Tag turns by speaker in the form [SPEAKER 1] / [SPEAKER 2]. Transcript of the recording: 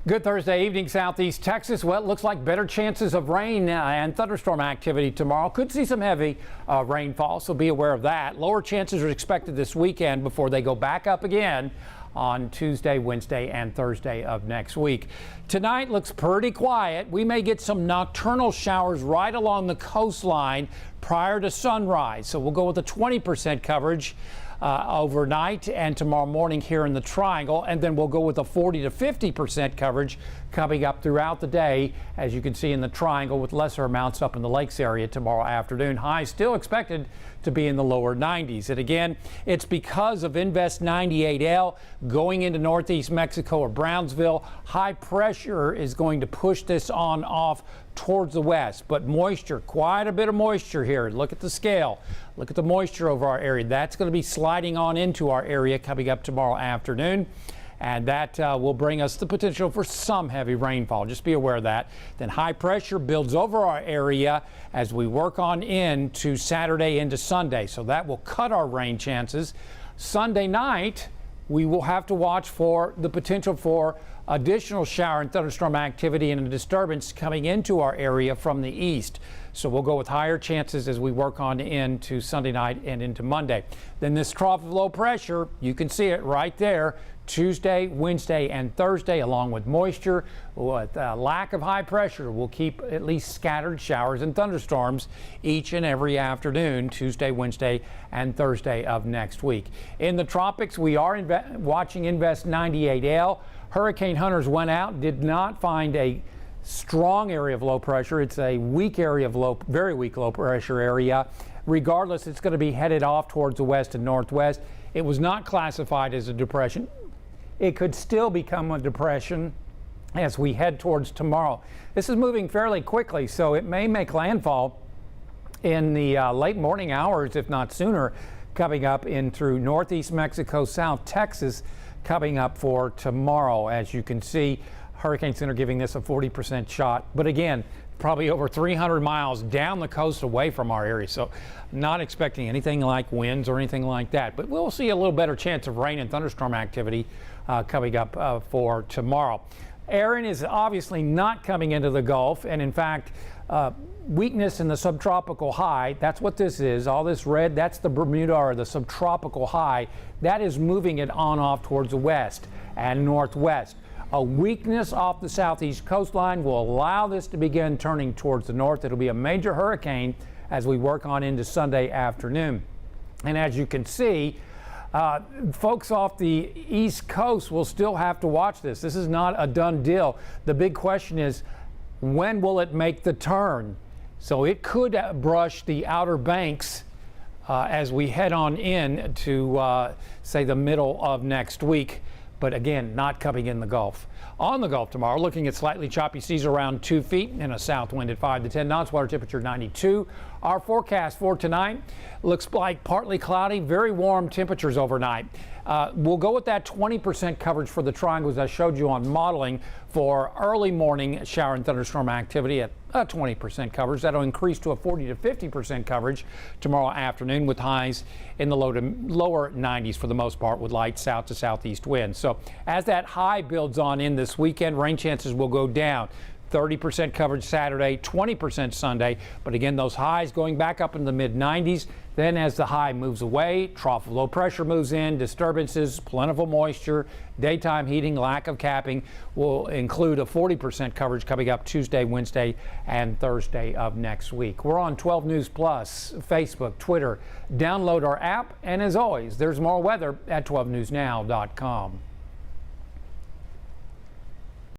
[SPEAKER 1] Good Thursday evening, Southeast Texas. Well, it looks like better chances of rain and thunderstorm activity tomorrow. Could see some heavy rainfall, so be aware of that. Lower chances are expected this weekend before they go back up again on Tuesday, Wednesday, and Thursday of next week. Tonight looks pretty quiet. We may get some nocturnal showers right along the coastline prior to sunrise. So we'll go with a 20% coverage overnight and tomorrow morning here in the Triangle, and then we'll go with a 40 to 50% coverage coming up throughout the day, as you can see in the Triangle, with lesser amounts up in the lakes area tomorrow afternoon. Highs still expected to be in the lower 90s. And again, it's because of Invest 98L going into northeast Mexico or Brownsville. High pressure is going to push this on off towards the west, but moisture, quite a bit of moisture here. Look at the scale. Look at the moisture over our area. That's going to be sliding on into our area coming up tomorrow afternoon. And that will bring us the potential for some heavy rainfall. Just be aware of that. Then high pressure builds over our area as we work on into Saturday into Sunday. So that will cut our rain chances. Sunday night, we will have to watch for the potential for additional shower and thunderstorm activity and a disturbance coming into our area from the east. So we'll go with higher chances as we work on into Sunday night and into Monday. Then this trough of low pressure, you can see it right there, Tuesday, Wednesday, and Thursday, along with moisture, with lack of high pressure, will keep at least scattered showers and thunderstorms each and every afternoon, Tuesday, Wednesday, and Thursday of next week. In the tropics, we are watching Invest 98L. Hurricane hunters went out, did not find a strong area of low pressure. It's a weak area of very weak low pressure area. Regardless, it's going to be headed off towards the west and northwest. It was not classified as a depression. It could still become a depression as we head towards tomorrow. This is moving fairly quickly, so it may make landfall in the late morning hours, if not sooner, coming up in through northeast Mexico, South Texas, coming up for tomorrow. As you can see, Hurricane Center giving this a 40% shot, but again, probably over 300 miles down the coast away from our area. So not expecting anything like winds or anything like that, but we'll see a little better chance of rain and thunderstorm activity coming up for tomorrow. Aaron is obviously not coming into the Gulf, and in fact, weakness in the subtropical high, that's what this is. All this red, that's the Bermuda or the subtropical high. That is moving it on off towards the west and northwest. A weakness off the southeast coastline will allow this to begin turning towards the north. It'll be a major hurricane as we work on into Sunday afternoon. And as you can see, folks off the east coast will still have to watch this. This is not a done deal. The big question is, when will it make the turn? So it could brush the Outer Banks as we head on in to, say, the middle of next week. But again, not coming in the Gulf. On the Gulf tomorrow, looking at slightly choppy seas around 2 feet and a south wind at 5 to 10 knots, water temperature 92. Our forecast for tonight looks like partly cloudy, very warm temperatures overnight. We'll go with that 20% coverage for the triangles I showed you on modeling for early morning shower and thunderstorm activity at 20% coverage. That'll increase to a 40 to 50% coverage tomorrow afternoon, with highs in the lower 90s for the most part, with light south to southeast winds. So as that high builds on in this weekend, rain chances will go down. 30% coverage Saturday, 20% Sunday. But again, those highs going back up in the mid-90s. Then as the high moves away, trough of low pressure moves in, disturbances, plentiful moisture, daytime heating, lack of capping will include a 40% coverage coming up Tuesday, Wednesday, and Thursday of next week. We're on 12 News Plus, Facebook, Twitter. Download our app. And as always, there's more weather at 12newsnow.com.